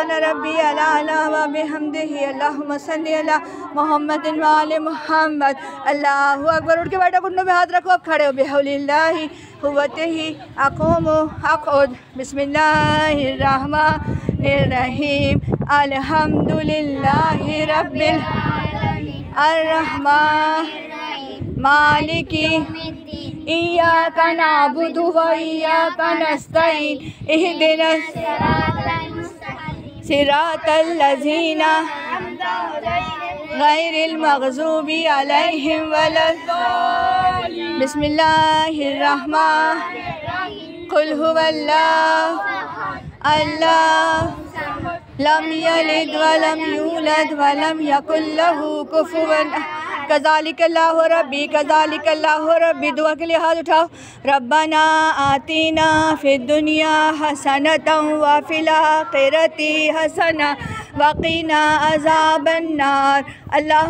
سبحان ربی الاعلی و بحمدہ اللہم صلی علی محمد و آل محمد۔ اللہ اکبر۔ اٹھ کے بیٹھو، گھٹنوں پہ ہاتھ رکھو، اب کھڑے ہو۔ بحول اللہ قوتہ اقوم اقعد۔ بسم اللہ الرحمن الرحیم۔ الحمدللہ رب الرحمن مالک ایاک نعبد و ایاک نستعین اہدنا صراط الذین غیر المغضوب علیہم ولا الضالین۔ بسم اللہ الرحمن قل هو اللہ اللہ لم یلد ولم یولد ولم یکن لہ کفوا احد۔ کذالک اللہ ربی کذالک اللہ ربی۔ دعا کے لیے ہاتھ اٹھاؤ۔ ربنا آتینا فی الدنیا حسنۃ وفی الآخرۃ حسنۃ وقنا عذاب النار۔ اللہ